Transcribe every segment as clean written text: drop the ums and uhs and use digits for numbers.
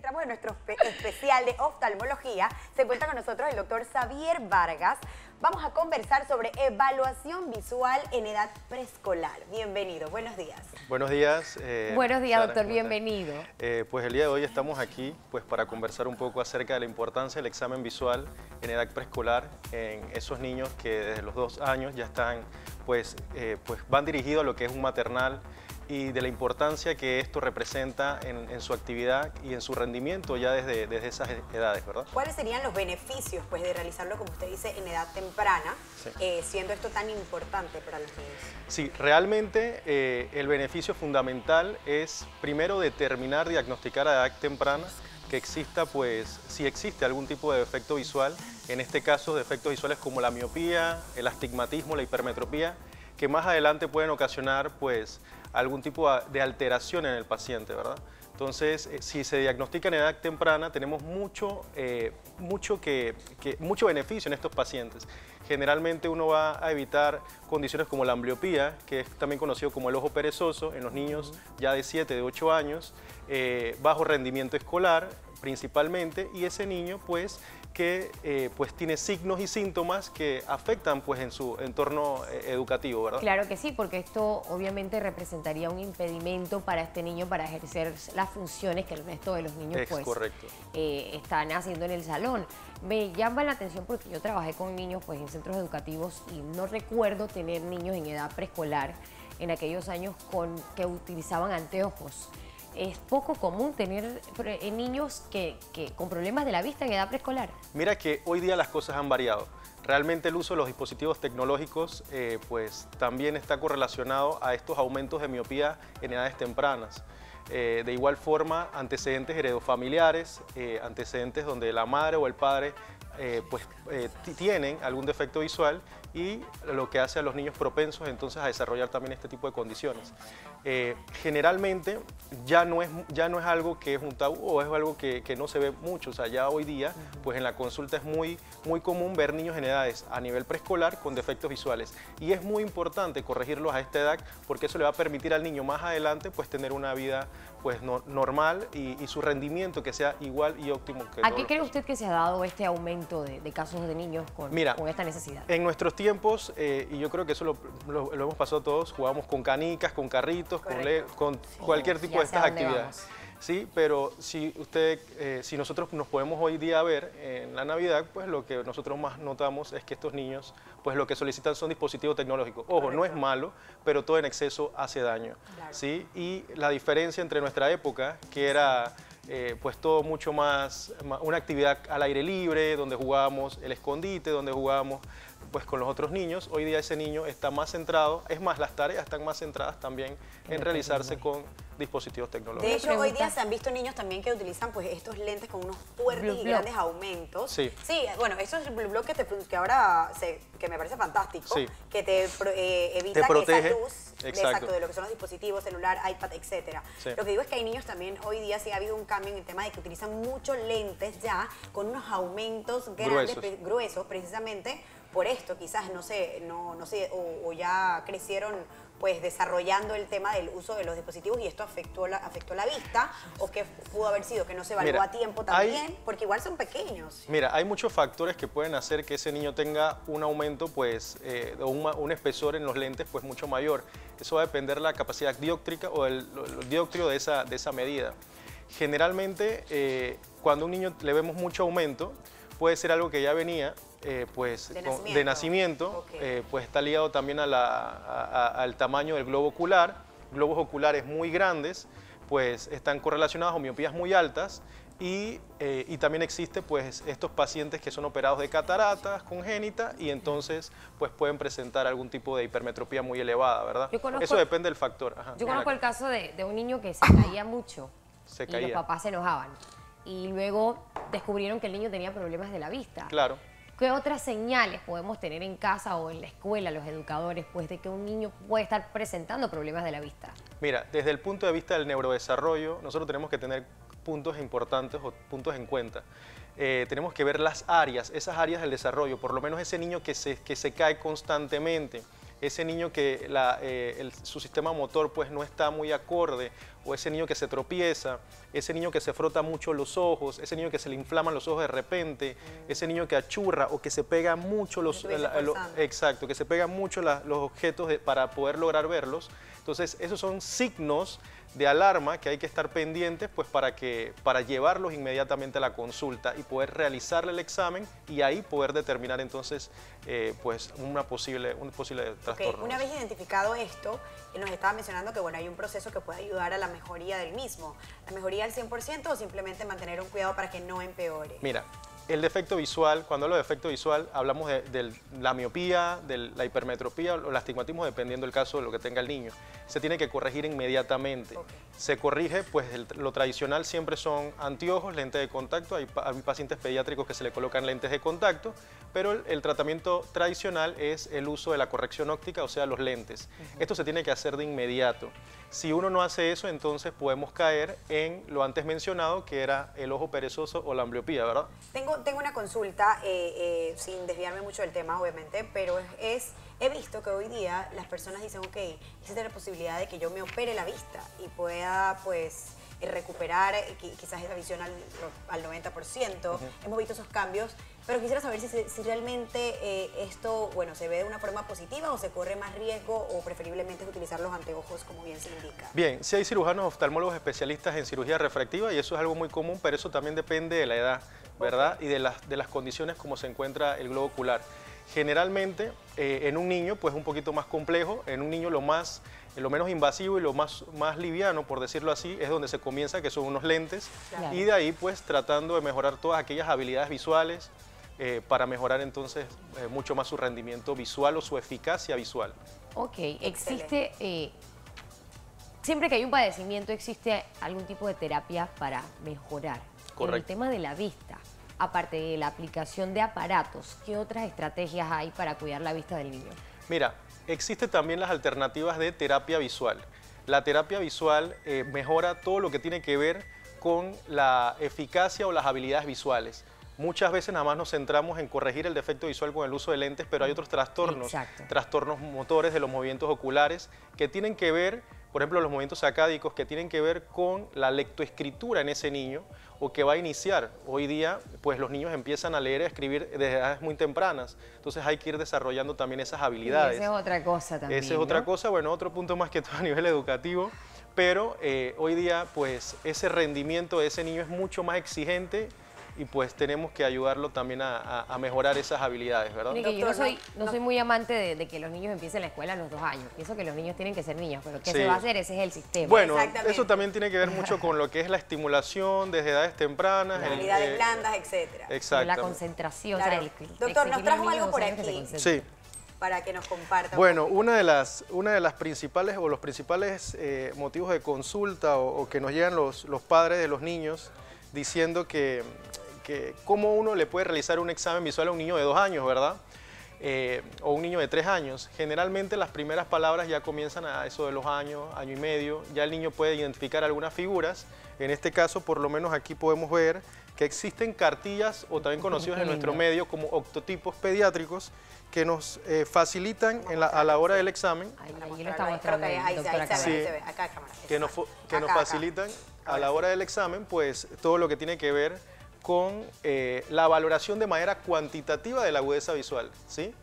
Estamos en nuestro especial de oftalmología. Se encuentra con nosotros el doctor Xavier Vargas. Vamos a conversar sobre evaluación visual en edad preescolar. Bienvenido, buenos días. Buenos días. Buenos días, Sara, doctor, bienvenido. Pues el día de hoy estamos aquí para conversar un poco acerca de la importancia del examen visual en edad preescolar en esos niños que desde los 2 años ya están, van dirigidos a lo que es un maternal, y de la importancia que esto representa en su actividad y en su rendimiento ya desde esas edades, ¿verdad? ¿Cuáles serían los beneficios de realizarlo, como usted dice, en edad temprana, sí, siendo esto tan importante para los niños? Sí, realmente el beneficio fundamental es primero determinar, diagnosticar a edad temprana que exista, si existe algún tipo de defecto visual, en este caso defectos visuales como la miopía, el astigmatismo, la hipermetropía, que más adelante pueden ocasionar algún tipo de alteración en el paciente, ¿verdad? Entonces, si se diagnostica en edad temprana, tenemos mucho beneficio en estos pacientes. Generalmente uno va a evitar condiciones como la ambliopía, que es también conocido como el ojo perezoso en los niños ya de 7, de 8 años, bajo rendimiento escolar principalmente, y ese niño que tiene signos y síntomas que afectan en su entorno educativo, ¿verdad? Claro que sí, porque esto obviamente representaría un impedimento para este niño para ejercer las funciones que el resto de los niños están haciendo en el salón. Me llama la atención porque yo trabajé con niños en centros educativos y no recuerdo tener niños en edad preescolar en aquellos años que utilizaban anteojos. ¿Es poco común tener niños con problemas de la vista en edad preescolar? Mira que hoy día las cosas han variado. Realmente el uso de los dispositivos tecnológicos también está correlacionado a estos aumentos de miopía en edades tempranas. De igual forma, antecedentes heredofamiliares, antecedentes donde la madre o el padre tienen algún defecto visual, y lo que hace a los niños propensos entonces a desarrollar también este tipo de condiciones. Generalmente ya no es algo que es un tabú o es algo que no se ve mucho. O sea, ya hoy día en la consulta es muy común ver niños en edades a nivel preescolar con defectos visuales, y es muy importante corregirlos a esta edad porque eso le va a permitir al niño más adelante tener una vida normal y su rendimiento que sea igual y óptimo que ¿A qué cree usted que se ha dado este aumento de casos de niños con esta necesidad? En nuestros tiempos, y yo creo que eso lo hemos pasado todos, jugábamos con canicas, con carritos, con cualquier tipo de estas actividades. Sí, pero si nosotros nos podemos hoy día ver en la Navidad, lo que nosotros más notamos es que estos niños lo que solicitan son dispositivos tecnológicos. Ojo, no es malo, pero todo en exceso hace daño. Claro. ¿Sí? Y la diferencia entre nuestra época, que era todo mucho más, una actividad al aire libre, donde jugábamos el escondite, donde jugábamos con los otros niños, hoy día ese niño está más centrado, es más, las tareas están más centradas también en realizarse con dispositivos tecnológicos. De hecho, hoy día se han visto niños también que utilizan estos lentes con unos fuertes y grandes aumentos. Sí. Sí, bueno, eso es el Blue Block que ahora que me parece fantástico, sí, que te evita esa luz de lo que son los dispositivos, celular, iPad, etc. Sí. Lo que digo es que hay niños también, hoy día sí ha habido un cambio en el tema de que utilizan muchos lentes ya con unos aumentos grandes, gruesos, precisamente por esto, quizás, no sé, o ya crecieron desarrollando el tema del uso de los dispositivos y esto afectó la vista, o que pudo haber sido que no se evaluó a tiempo también, porque igual son pequeños. Mira, hay muchos factores que pueden hacer que ese niño tenga un aumento, un espesor en los lentes mucho mayor. Eso va a depender de la capacidad dióptrica o el dióptrico de esa medida. Generalmente, cuando a un niño le vemos mucho aumento, puede ser algo que ya venía de nacimiento, está ligado también al tamaño del globo ocular. Globos oculares muy grandes están correlacionados a miopías muy altas, y también existe estos pacientes que son operados de cataratas congénitas y entonces pueden presentar algún tipo de hipermetropía muy elevada, ¿verdad? Eso depende del factor. Ajá, yo conozco el caso de un niño que se caía mucho y los papás se enojaban, y luego descubrieron que el niño tenía problemas de la vista. Claro. ¿Qué otras señales podemos tener en casa o en la escuela, los educadores, de que un niño puede estar presentando problemas de la vista? Mira, desde el punto de vista del neurodesarrollo, nosotros tenemos que tener puntos importantes o puntos en cuenta. Tenemos que ver esas áreas del desarrollo, por lo menos ese niño que se cae constantemente, ese niño que su sistema motor no está muy acorde, o ese niño que se tropieza, ese niño que se frota mucho los ojos, ese niño que se le inflaman los ojos de repente, ese niño que achurra o que se pega mucho exacto, que se pegan mucho los objetos para poder lograr verlos. Entonces, esos son signos de alarma que hay que estar pendientes pues para llevarlos inmediatamente a la consulta y poder realizarle el examen y ahí poder determinar entonces pues un posible trastorno. Una vez identificado esto, nos estaba mencionando que bueno, hay un proceso que puede ayudar a la mejoría del mismo. ¿La mejoría al 100% o simplemente mantener un cuidado para que no empeore? Mira, el defecto visual, cuando hablo de defecto visual, hablamos de la miopía, de la hipermetropía o el astigmatismo, dependiendo del caso de lo que tenga el niño. Se tiene que corregir inmediatamente. Se corrige, pues lo tradicional siempre son anteojos, lentes de contacto. Hay pacientes pediátricos que se le colocan lentes de contacto, pero el tratamiento tradicional es el uso de la corrección óptica, o sea, los lentes. Esto se tiene que hacer de inmediato. Si uno no hace eso, entonces podemos caer en lo antes mencionado, que era el ojo perezoso o la ambliopía, ¿verdad? Tengo una consulta, sin desviarme mucho del tema, obviamente, pero he visto que hoy día las personas dicen, ok, existe la posibilidad de que yo me opere la vista y pueda, pues, recuperar quizás esa visión al 90%. Hemos visto esos cambios, pero quisiera saber si realmente esto, bueno, se ve de una forma positiva o se corre más riesgo o preferiblemente es utilizar los anteojos como bien se indica. Bien, sí hay cirujanos oftalmólogos especialistas en cirugía refractiva y eso es algo muy común, pero eso también depende de la edad, ¿verdad? Y de las condiciones como se encuentra el globo ocular. Generalmente en un niño pues un poquito más complejo, en un niño lo menos invasivo y lo más liviano, por decirlo así, es donde se comienza, que son unos lentes, y de ahí pues tratando de mejorar todas aquellas habilidades visuales para mejorar entonces mucho más su rendimiento visual o su eficacia visual. Ok, existe, siempre que hay un padecimiento existe algún tipo de terapia para mejorar. Correcto. En el tema de la vista, aparte de la aplicación de aparatos, ¿qué otras estrategias hay para cuidar la vista del niño? Mira, existen también las alternativas de terapia visual. La terapia visual mejora todo lo que tiene que ver con la eficacia o las habilidades visuales. Muchas veces nada más nos centramos en corregir el defecto visual con el uso de lentes, pero hay otros trastornos, trastornos motores de los movimientos oculares que tienen que ver, por ejemplo, los movimientos sacádicos, que tienen que ver con la lectoescritura en ese niño o que va a iniciar. Hoy día, pues los niños empiezan a leer y a escribir desde edades muy tempranas, entonces hay que ir desarrollando también esas habilidades. Y esa es otra cosa también, Esa es otra cosa, bueno, otro punto más que todo a nivel educativo, pero hoy día, pues ese rendimiento de ese niño es mucho más exigente y pues tenemos que ayudarlo también a mejorar esas habilidades, ¿verdad? Mire, que yo no soy muy amante de que los niños empiecen la escuela a los 2 años. Pienso que los niños tienen que ser niños, pero ¿qué se va a hacer? Ese es el sistema. Bueno, eso también tiene que ver mucho con lo que es la estimulación desde edades tempranas. Habilidades blandas, etcétera. Exacto. La concentración. Claro. O sea, doctor, nos trajo algo por aquí. Sí. Para que nos compartan. Bueno, una de las principales o los principales motivos de consulta o que nos llegan los padres de los niños diciendo que cómo uno le puede realizar un examen visual a un niño de 2 años, ¿verdad? O un niño de 3 años. Generalmente las primeras palabras ya comienzan a eso de los año y medio. Ya el niño puede identificar algunas figuras. En este caso, por lo menos aquí podemos ver que existen cartillas o también conocidos en nuestro medio como octotipos pediátricos que nos facilitan a la hora del examen. Ahí lo está mostrando. Que nos facilitan a la hora del examen, pues todo lo que tiene que ver con la valoración de manera cuantitativa de la agudeza visual, ¿sí?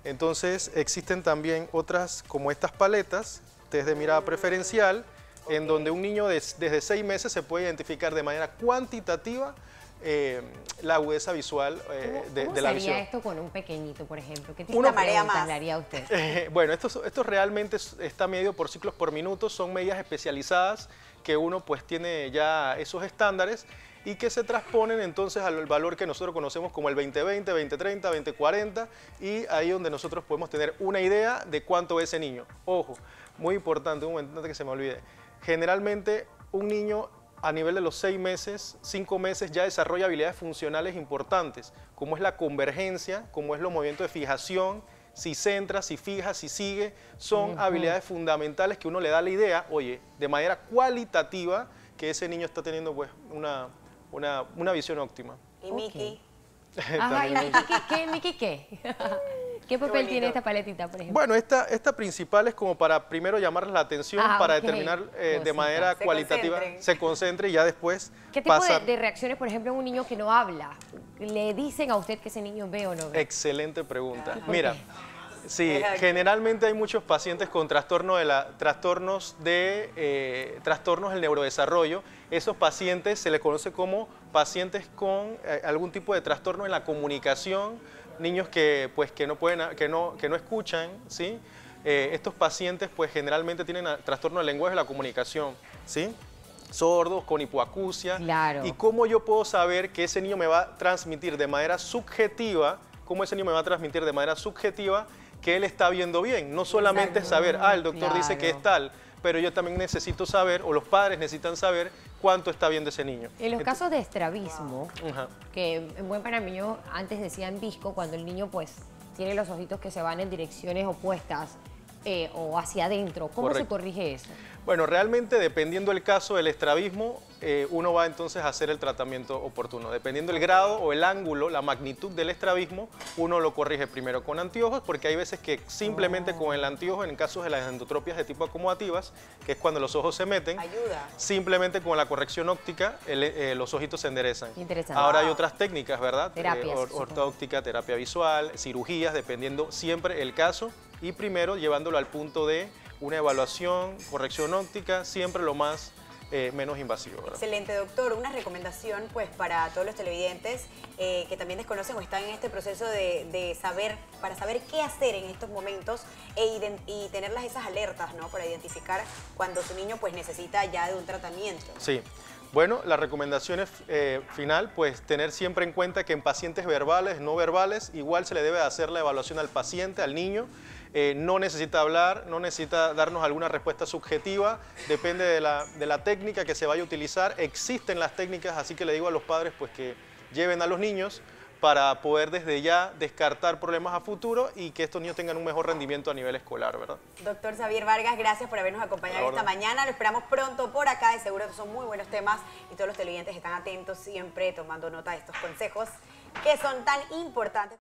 Entonces existen también otras como estas paletas, test de mirada preferencial, en donde un niño desde 6 meses se puede identificar de manera cuantitativa la agudeza visual de la visión. ¿Cómo sería esto con un pequeñito, por ejemplo? ¿Qué tipo de preguntas le haría a usted? Bueno, esto realmente está medido por ciclos por minuto, son medidas especializadas que uno pues tiene ya esos estándares y que se transponen entonces al valor que nosotros conocemos como el 20/20, 20/30, 20/40 y ahí donde nosotros podemos tener una idea de cuánto es ese niño. Ojo, muy importante, un momento antes que se me olvide, generalmente un niño a nivel de los 6 meses, 5 meses ya desarrolla habilidades funcionales importantes, como es la convergencia, como es los movimientos de fijación, si centra, si fija, si sigue, son habilidades fundamentales que uno le da la idea, oye, de manera cualitativa, que ese niño está teniendo pues una visión óptima. ¿Y Miki? Ajá, ¿y Miki qué? ¿Qué papel tiene esta paletita, por ejemplo? Bueno, esta principal es como para primero llamarles la atención, para determinar de manera cualitativa, se concentre y ya después ¿Qué tipo de reacciones, por ejemplo, en un niño que no habla? ¿Le dicen a usted que ese niño ve o no ve? Excelente pregunta. Mira, sí, generalmente hay muchos pacientes con trastornos del neurodesarrollo. Esos pacientes se les conoce como pacientes con algún tipo de trastorno en la comunicación, niños que no escuchan, ¿sí? Estos pacientes pues generalmente tienen trastorno del lenguaje y la comunicación, ¿sí? Sordos, con hipoacusia. Claro. ¿Y cómo yo puedo saber que ese niño me va a transmitir de manera subjetiva, que él está viendo bien? No solamente saber, el doctor dice que es tal, pero yo también necesito saber, o los padres necesitan saber, cuánto está viendo ese niño. En los casos de estrabismo, que en buen panameño antes decían disco, cuando el niño pues tiene los ojitos que se van en direcciones opuestas o hacia adentro, ¿cómo se corrige eso? Bueno, realmente dependiendo del caso del estrabismo, uno va entonces a hacer el tratamiento oportuno. Dependiendo del grado o el ángulo, la magnitud del estrabismo, uno lo corrige primero con anteojos, porque hay veces que simplemente con el anteojo, en casos de las endotropias de tipo acomodativas, que es cuando los ojos se meten, simplemente con la corrección óptica los ojitos se enderezan. Interesante. Ahora hay otras técnicas, ¿verdad? Terapias. Ortoóptica, terapia visual, cirugías, dependiendo siempre el caso, y primero llevándolo al punto de una evaluación, corrección óptica, siempre lo más menos invasivo, ¿verdad? Excelente, doctor. Una recomendación pues para todos los televidentes que también desconocen o están en este proceso para saber qué hacer en estos momentos y tenerlas esas alertas, ¿no? Para identificar cuando su niño pues necesita ya de un tratamiento. Sí. Bueno, la recomendación es, final, pues tener siempre en cuenta que en pacientes verbales, no verbales, igual se le debe hacer la evaluación al paciente, al niño. No necesita hablar, no necesita darnos alguna respuesta subjetiva, depende de la técnica que se vaya a utilizar. Existen las técnicas, así que le digo a los padres pues que lleven a los niños para poder desde ya descartar problemas a futuro y que estos niños tengan un mejor rendimiento a nivel escolar, ¿verdad? Doctor Xavier Vargas, gracias por habernos acompañado esta mañana. Lo esperamos pronto por acá, de seguro que son muy buenos temas y todos los televidentes están atentos siempre tomando nota de estos consejos que son tan importantes.